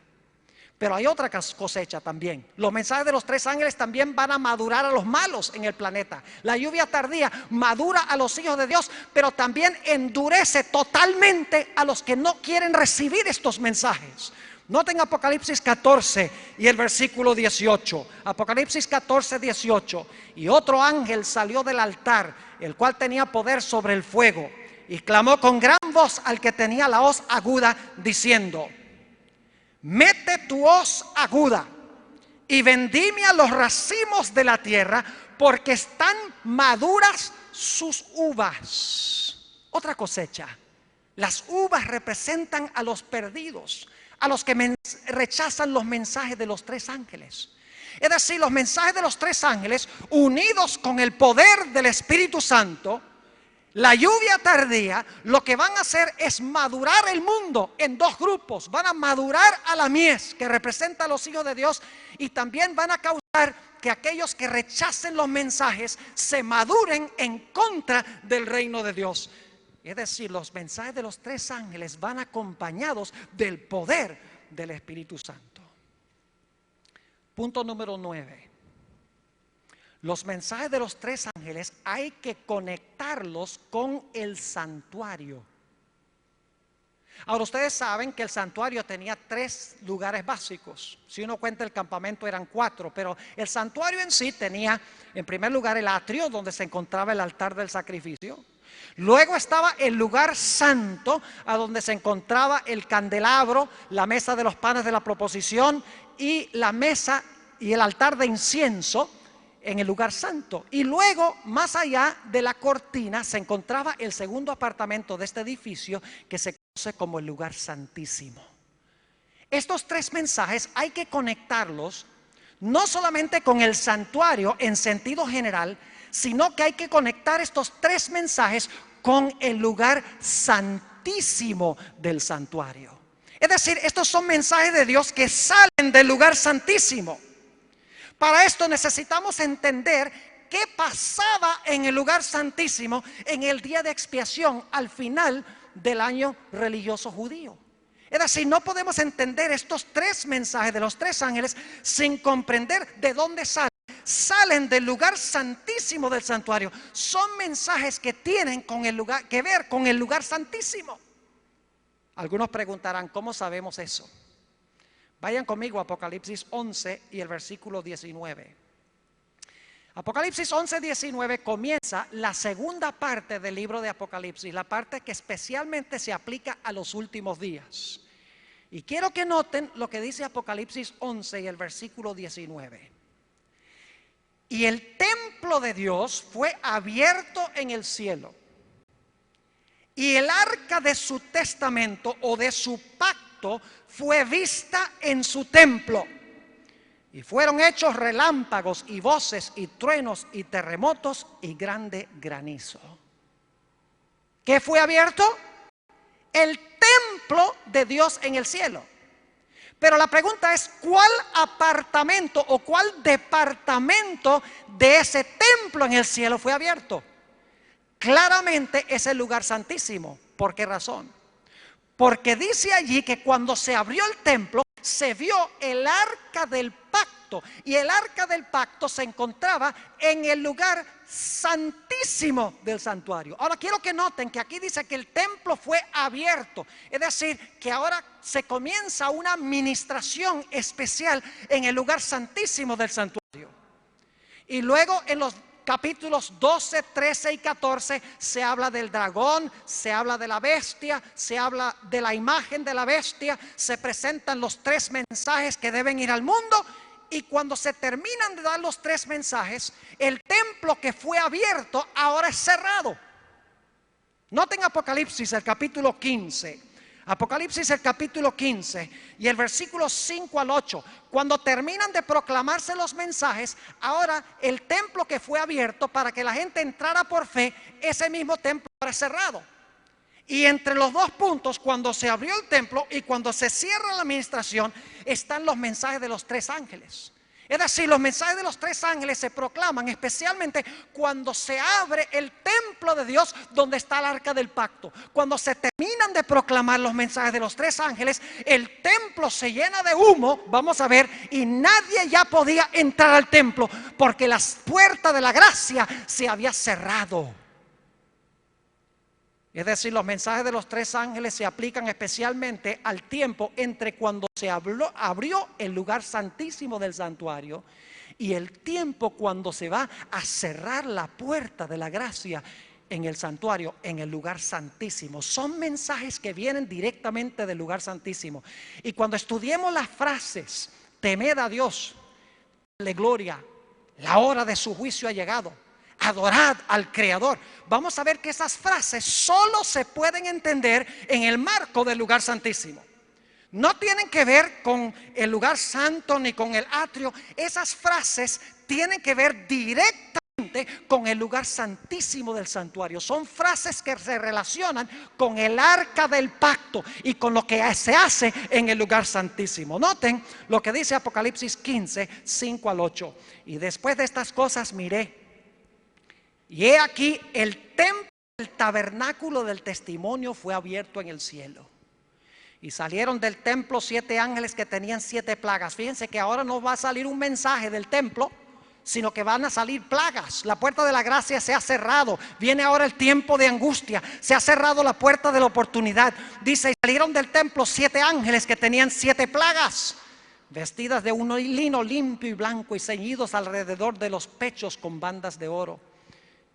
Pero hay otra cosecha también. Los mensajes de los tres ángeles también van a madurar a los malos en el planeta. La lluvia tardía madura a los hijos de Dios, pero también endurece totalmente a los que no quieren recibir estos mensajes. Noten Apocalipsis 14 y el versículo 18. Apocalipsis 14, 18. Y otro ángel salió del altar, el cual tenía poder sobre el fuego, y clamó con gran voz al que tenía la hoz aguda, diciendo: mete tu hoz aguda y vendimia los racimos de la tierra, porque están maduras sus uvas. Otra cosecha. Las uvas representan a los perdidos, a los que rechazan los mensajes de los tres ángeles. Es decir, los mensajes de los tres ángeles, unidos con el poder del Espíritu Santo, la lluvia tardía, lo que van a hacer es madurar el mundo en dos grupos. Van a madurar a la mies, que representa a los hijos de Dios, y también van a causar que aquellos que rechacen los mensajes se maduren en contra del reino de Dios. Es decir, los mensajes de los tres ángeles van acompañados del poder del Espíritu Santo. Punto número 9. Los mensajes de los tres ángeles hay que conectarlos con el santuario. Ahora, ustedes saben que el santuario tenía 3 lugares básicos. Si uno cuenta el campamento eran 4, pero el santuario en sí tenía, en primer lugar, el atrio donde se encontraba el altar del sacrificio. Luego estaba el lugar santo, a donde se encontraba el candelabro, la mesa de los panes de la proposición y la mesa y el altar de incienso en el lugar santo. Y luego, más allá de la cortina, se encontraba el segundo apartamento de este edificio, que se conoce como el lugar santísimo. Estos 3 mensajes hay que conectarlos no solamente con el santuario en sentido general, sino que hay que conectar estos 3 mensajes con el lugar santísimo del santuario. Es decir, estos son mensajes de Dios que salen del lugar santísimo. Para esto necesitamos entender qué pasaba en el lugar santísimo en el día de expiación al final del año religioso judío. Es decir, no podemos entender estos 3 mensajes de los 3 ángeles sin comprender de dónde salen del lugar santísimo del santuario. Son mensajes que tienen que ver con el lugar santísimo. Algunos preguntarán, ¿cómo sabemos eso? Vayan conmigo a Apocalipsis 11 y el versículo 19. Apocalipsis 11, 19 comienza la segunda parte del libro de Apocalipsis, la parte que especialmente se aplica a los últimos días. Y quiero que noten lo que dice Apocalipsis 11 y el versículo 19. Y el templo de Dios fue abierto en el cielo, y el arca de su testamento o de su pacto fue vista en su templo. Y fueron hechos relámpagos y voces y truenos y terremotos y grande granizo. ¿Qué fue abierto? El templo de Dios en el cielo. Pero la pregunta es, ¿cuál apartamento o cuál departamento de ese templo en el cielo fue abierto? Claramente es el lugar santísimo. ¿Por qué razón? Porque dice allí que cuando se abrió el templo, se vio el arca del pacto, y el arca del pacto se encontraba en el lugar santísimo del santuario. Ahora quiero que noten que aquí dice que el templo fue abierto, es decir, que ahora se comienza una ministración especial en el lugar santísimo del santuario. Y luego en los capítulos 12, 13 y 14 se habla del dragón, se habla de la bestia, se habla de la imagen de la bestia, se presentan los 3 mensajes que deben ir al mundo, y cuando se terminan de dar los 3 mensajes, el templo que fue abierto ahora es cerrado. Noten Apocalipsis el capítulo 15. Apocalipsis el capítulo 15 y el versículo 5 al 8. Cuando terminan de proclamarse los mensajes, ahora el templo que fue abierto para que la gente entrara por fe, ese mismo templo ahora es cerrado. Y entre los 2 puntos, cuando se abrió el templo y cuando se cierra la administración, están los mensajes de los 3 ángeles. Es decir, los mensajes de los 3 ángeles se proclaman especialmente cuando se abre el templo de Dios donde está el arca del pacto. Cuando se terminan de proclamar los mensajes de los 3 ángeles, el templo se llena de humo, vamos a ver, y nadie ya podía entrar al templo porque la puerta de la gracia se había cerrado. Es decir, los mensajes de los tres ángeles se aplican especialmente al tiempo entre cuando se abrió el lugar santísimo del santuario y el tiempo cuando se va a cerrar la puerta de la gracia en el santuario, en el lugar santísimo. Son mensajes que vienen directamente del lugar santísimo. Y cuando estudiemos las frases, temed a Dios, dale gloria, la hora de su juicio ha llegado, adorad al Creador, vamos a ver que esas frases solo se pueden entender en el marco del lugar santísimo. No tienen que ver con el lugar santo ni con el atrio. Esas frases tienen que ver directamente con el lugar santísimo del santuario. Son frases que se relacionan con el arca del pacto y con lo que se hace en el lugar santísimo. Noten lo que dice Apocalipsis 15, 5 al 8. Y después de estas cosas miré, y he aquí el templo del tabernáculo del testimonio fue abierto en el cielo. Y salieron del templo 7 ángeles que tenían 7 plagas. Fíjense que ahora no va a salir un mensaje del templo, sino que van a salir plagas. La puerta de la gracia se ha cerrado. Viene ahora el tiempo de angustia. Se ha cerrado la puerta de la oportunidad. Dice, y salieron del templo 7 ángeles que tenían 7 plagas, vestidas de un lino limpio y blanco y ceñidos alrededor de los pechos con bandas de oro.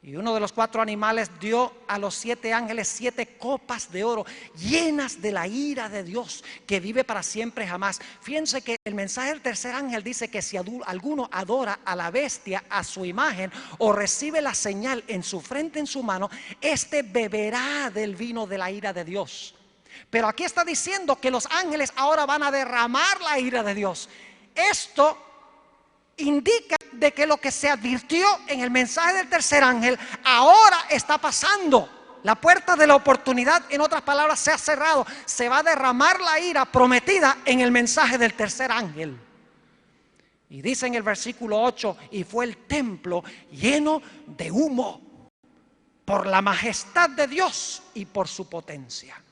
Y uno de los 4 animales dio a los 7 ángeles 7 copas de oro llenas de la ira de Dios que vive para siempre jamás. Fíjense que el mensaje del tercer ángel dice que si alguno adora a la bestia, a su imagen, o recibe la señal en su frente, en su mano, este beberá del vino de la ira de Dios. Pero aquí está diciendo que los ángeles ahora van a derramar la ira de Dios. Esto indica de que lo que se advirtió en el mensaje del tercer ángel ahora está pasando. La puerta de la oportunidad, en otras palabras, se ha cerrado. Se va a derramar la ira prometida en el mensaje del tercer ángel. Y dice en el versículo 8, y fue el templo lleno de humo por la majestad de Dios y por su potencia.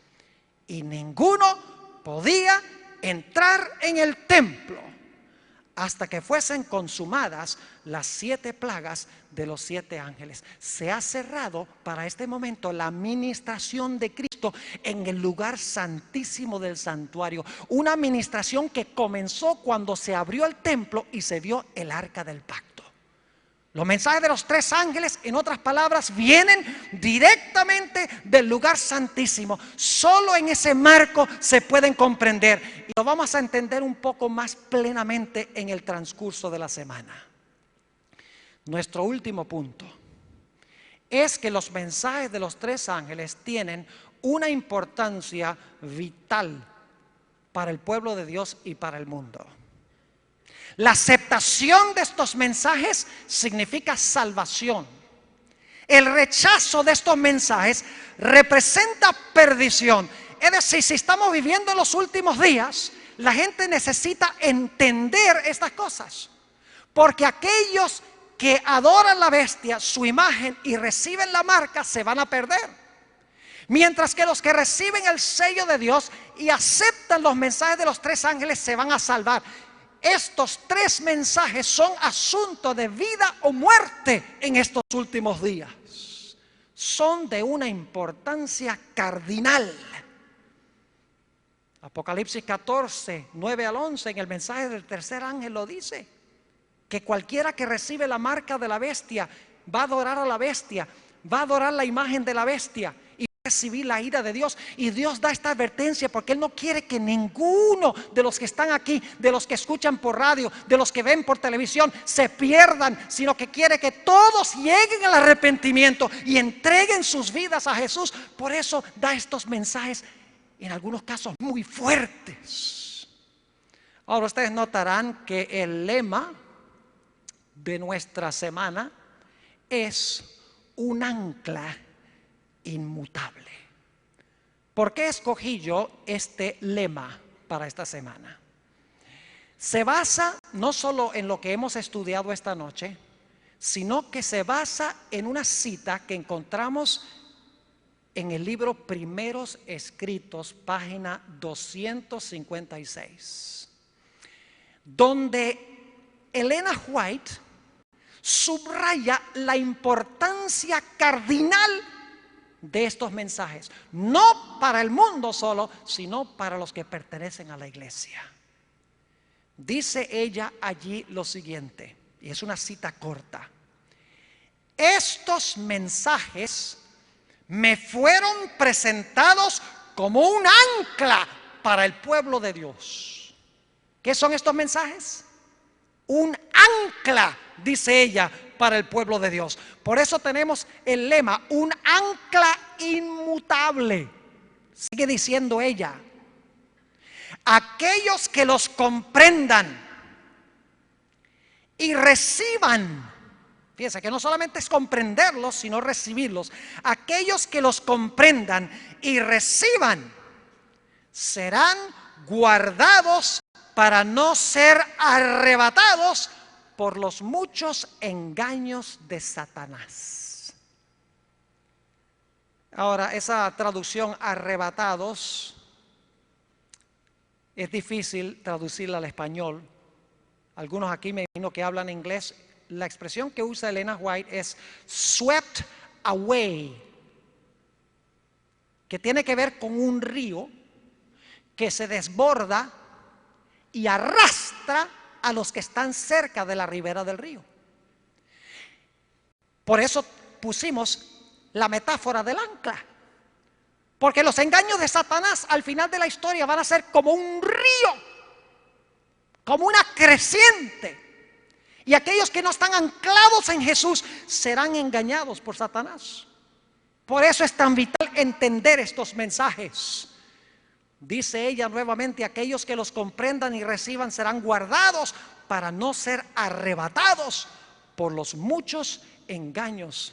Y ninguno podía entrar en el templo hasta que fuesen consumadas las 7 plagas de los 7 ángeles. Se ha cerrado para este momento la ministración de Cristo en el lugar santísimo del santuario. Una ministración que comenzó cuando se abrió el templo y se vio el arca del pacto. Los mensajes de los 3 ángeles, en otras palabras, vienen directamente del lugar santísimo. Solo en ese marco se pueden comprender. Y lo vamos a entender un poco más plenamente en el transcurso de la semana. Nuestro último punto es que los mensajes de los 3 ángeles tienen una importancia vital para el pueblo de Dios y para el mundo. La aceptación de estos mensajes significa salvación. El rechazo de estos mensajes representa perdición. Es decir, si estamos viviendo en los últimos días, la gente necesita entender estas cosas. Porque aquellos que adoran la bestia, su imagen, y reciben la marca, se van a perder. Mientras que los que reciben el sello de Dios y aceptan los mensajes de los 3 ángeles se van a salvar. Estos 3 mensajes son asunto de vida o muerte en estos últimos días. Son de una importancia cardinal. Apocalipsis 14, 9 al 11, en el mensaje del tercer ángel lo dice. Que cualquiera que recibe la marca de la bestia va a adorar a la bestia, va a adorar la imagen de la bestia y va a recibir la ira de Dios. Y Dios da esta advertencia porque Él no quiere que ninguno de los que están aquí, de los que escuchan por radio, de los que ven por televisión, se pierdan, sino que quiere que todos lleguen al arrepentimiento y entreguen sus vidas a Jesús. Por eso da estos mensajes, en algunos casos muy fuertes. Ahora ustedes notarán que el lema de nuestra semana es un ancla inmutable. ¿Por qué escogí yo este lema para esta semana? Se basa no solo en lo que hemos estudiado esta noche, sino que se basa en una cita que encontramos en el libro Primeros Escritos, página 256, donde Elena White subraya la importancia cardinal de estos mensajes, no para el mundo solo, sino para los que pertenecen a la iglesia. Dice ella allí lo siguiente, y es una cita corta: estos mensajes me fueron presentados como un ancla para el pueblo de Dios. ¿Qué son estos mensajes? Un ancla, dice ella, para el pueblo de Dios. Por eso tenemos el lema, un ancla inmutable. Sigue diciendo ella: aquellos que los comprendan y reciban. Fíjense que no solamente es comprenderlos, sino recibirlos. Aquellos que los comprendan y reciban serán guardados para no ser arrebatados por los muchos engaños de Satanás. Ahora, esa traducción arrebatados es difícil traducirla al español. Algunos aquí me imagino que hablan inglés. La expresión que usa Elena White es swept away, que tiene que ver con un río que se desborda y arrastra a los que están cerca de la ribera del río. Por eso pusimos la metáfora del ancla, porque los engaños de Satanás al final de la historia van a ser como un río, como una creciente. Y aquellos que no están anclados en Jesús serán engañados por Satanás. Por eso es tan vital entender estos mensajes. Dice ella nuevamente: aquellos que los comprendan y reciban serán guardados para no ser arrebatados por los muchos engaños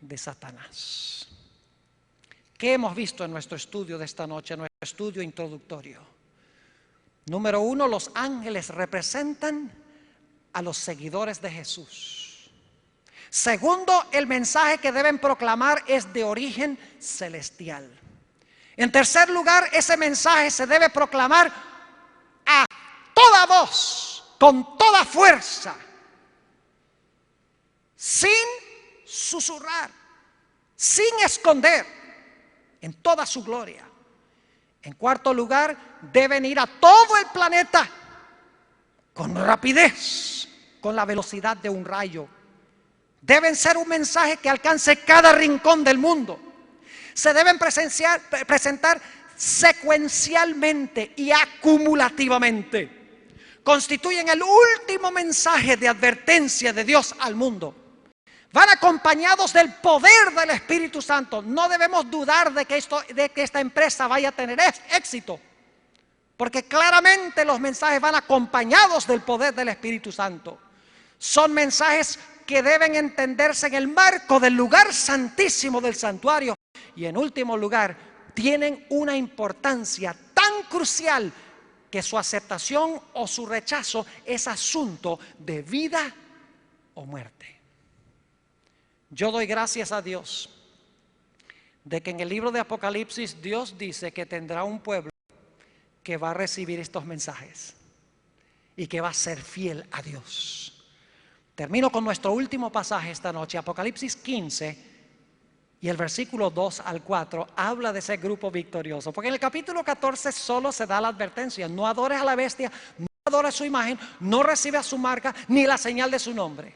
de Satanás. ¿Qué hemos visto en nuestro estudio de esta noche, en nuestro estudio introductorio? Número uno, los ángeles representan a los seguidores de Jesús. Segundo, el mensaje que deben proclamar es de origen celestial. En tercer lugar, ese mensaje se debe proclamar a toda voz, con toda fuerza, sin susurrar, sin esconder, en toda su gloria. En cuarto lugar, deben ir a todo el planeta con rapidez, con la velocidad de un rayo. Deben ser un mensaje que alcance cada rincón del mundo. Se deben presentar secuencialmente y acumulativamente. Constituyen el último mensaje de advertencia de Dios al mundo. Van acompañados del poder del Espíritu Santo. No debemos dudar de que esta empresa vaya a tener éxito, porque claramente los mensajes van acompañados del poder del Espíritu Santo. Son mensajes que deben entenderse en el marco del lugar santísimo del santuario. Y en último lugar, tienen una importancia tan crucial que su aceptación o su rechazo es asunto de vida o muerte. Yo doy gracias a Dios de que en el libro de Apocalipsis Dios dice que tendrá un pueblo que va a recibir estos mensajes y que va a ser fiel a Dios. Termino con nuestro último pasaje esta noche. Apocalipsis 15 y el versículo 2 al 4 habla de ese grupo victorioso, porque en el capítulo 14 solo se da la advertencia: no adores a la bestia, no adores su imagen, no recibas su marca ni la señal de su nombre.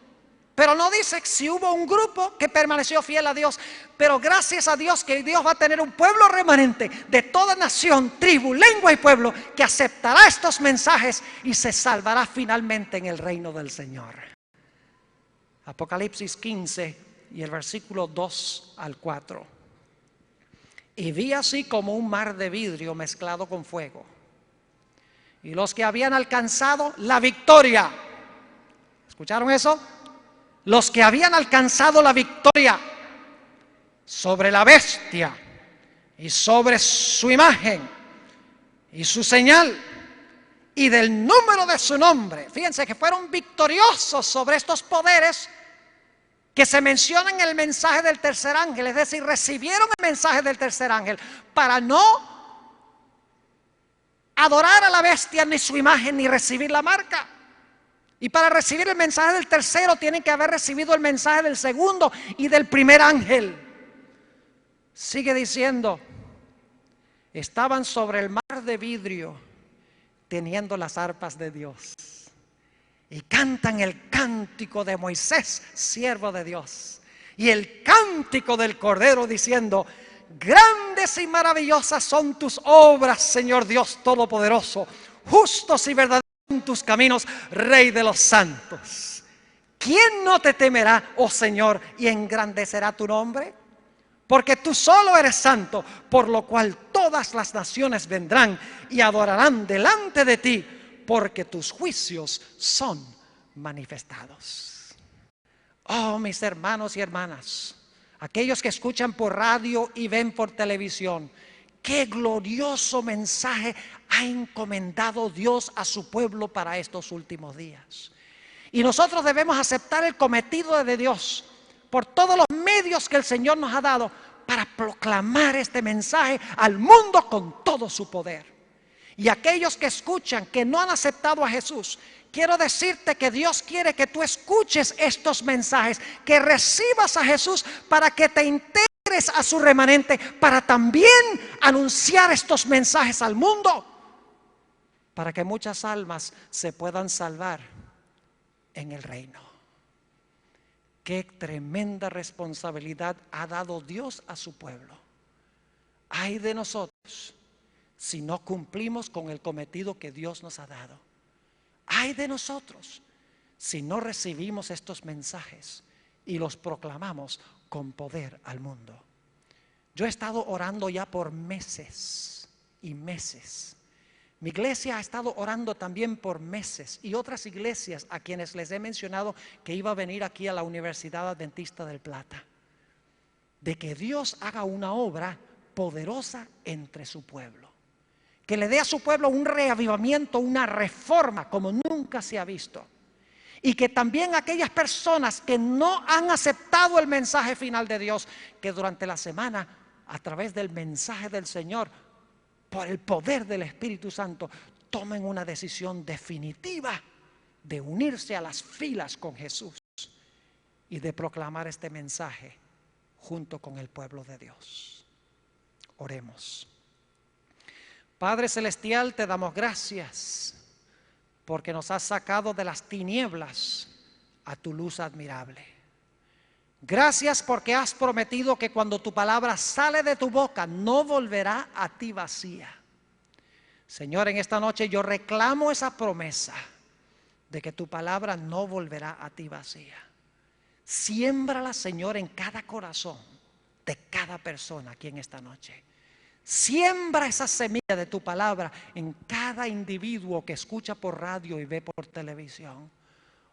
Pero no dice si hubo un grupo que permaneció fiel a Dios. Pero gracias a Dios que Dios va a tener un pueblo remanente de toda nación, tribu, lengua y pueblo que aceptará estos mensajes y se salvará finalmente en el reino del Señor. Apocalipsis 15 y el versículo 2 al 4. Y vi así como un mar de vidrio mezclado con fuego. Y los que habían alcanzado la victoria. ¿Escucharon eso? Los que habían alcanzado la victoria sobre la bestia y sobre su imagen y su señal y del número de su nombre. Fíjense que fueron victoriosos sobre estos poderes que se mencionan en el mensaje del tercer ángel. Es decir, recibieron el mensaje del tercer ángel para no adorar a la bestia ni su imagen ni recibir la marca. Y para recibir el mensaje del tercero tienen que haber recibido el mensaje del segundo y del primer ángel. Sigue diciendo, estaban sobre el mar de vidrio teniendo las arpas de Dios y cantan el cántico de Moisés, siervo de Dios, y el cántico del Cordero diciendo, grandes y maravillosas son tus obras, Señor Dios Todopoderoso, justos y verdaderos son tus caminos, Rey de los santos. ¿Quién no te temerá, oh Señor, y engrandecerá tu nombre? Porque tú solo eres santo, por lo cual todas las naciones vendrán y adorarán delante de ti, porque tus juicios son manifestados. Oh, mis hermanos y hermanas, aquellos que escuchan por radio y ven por televisión, qué glorioso mensaje ha encomendado Dios a su pueblo para estos últimos días. Y nosotros debemos aceptar el cometido de Dios por todos los medios que el Señor nos ha dado para proclamar este mensaje al mundo con todo su poder. Y aquellos que escuchan, que no han aceptado a Jesús, quiero decirte que Dios quiere que tú escuches estos mensajes, que recibas a Jesús para que te integres a su remanente, para también anunciar estos mensajes al mundo, para que muchas almas se puedan salvar en el reino. Qué tremenda responsabilidad ha dado Dios a su pueblo. Ay de nosotros si no cumplimos con el cometido que Dios nos ha dado. Ay de nosotros si no recibimos estos mensajes y los proclamamos con poder al mundo. Yo he estado orando ya por meses y meses. Mi iglesia ha estado orando también por meses, y otras iglesias a quienes les he mencionado que iba a venir aquí a la Universidad Adventista del Plata, de que Dios haga una obra poderosa entre su pueblo, que le dé a su pueblo un reavivamiento, una reforma como nunca se ha visto, y que también aquellas personas que no han aceptado el mensaje final de Dios, que durante la semana a través del mensaje del Señor, por el poder del Espíritu Santo, tomen una decisión definitiva de unirse a las filas con Jesús y de proclamar este mensaje junto con el pueblo de Dios. Oremos. Padre Celestial, te damos gracias porque nos has sacado de las tinieblas a tu luz admirable. Gracias porque has prometido que cuando tu palabra sale de tu boca no volverá a ti vacía. Señor, en esta noche yo reclamo esa promesa de que tu palabra no volverá a ti vacía. Siémbrala, Señor, en cada corazón de cada persona aquí en esta noche. Siembra esa semilla de tu palabra en cada individuo que escucha por radio y ve por televisión.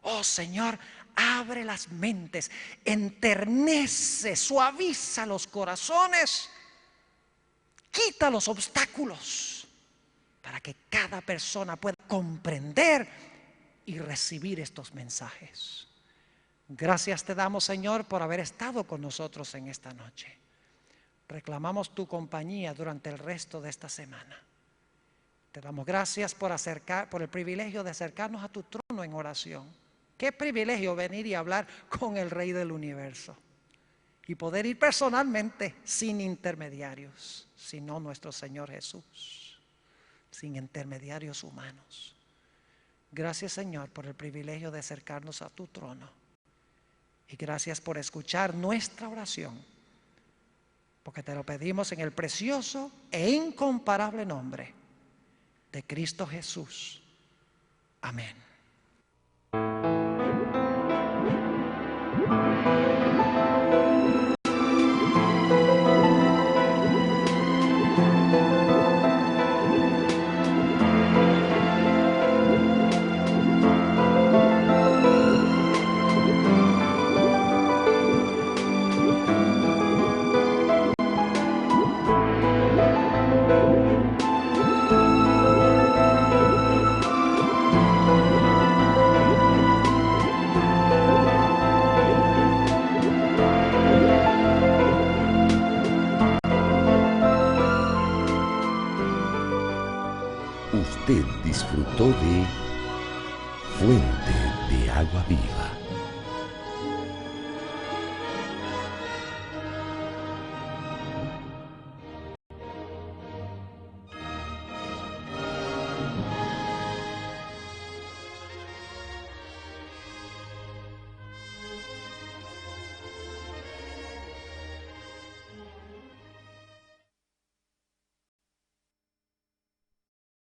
Oh Señor, abre las mentes, enternece, suaviza los corazones, quita los obstáculos para que cada persona pueda comprender y recibir estos mensajes. Gracias te damos, Señor, por haber estado con nosotros en esta noche. Reclamamos tu compañía durante el resto de esta semana. Te damos gracias por el privilegio de acercarnos a tu trono en oración. Qué privilegio venir y hablar con el Rey del universo y poder ir personalmente sin intermediarios, sino nuestro Señor Jesús, sin intermediarios humanos. Gracias, Señor, por el privilegio de acercarnos a tu trono, y gracias por escuchar nuestra oración, porque te lo pedimos en el precioso e incomparable nombre de Cristo Jesús. Amén. Usted disfrutó de Fuente de Agua Viva.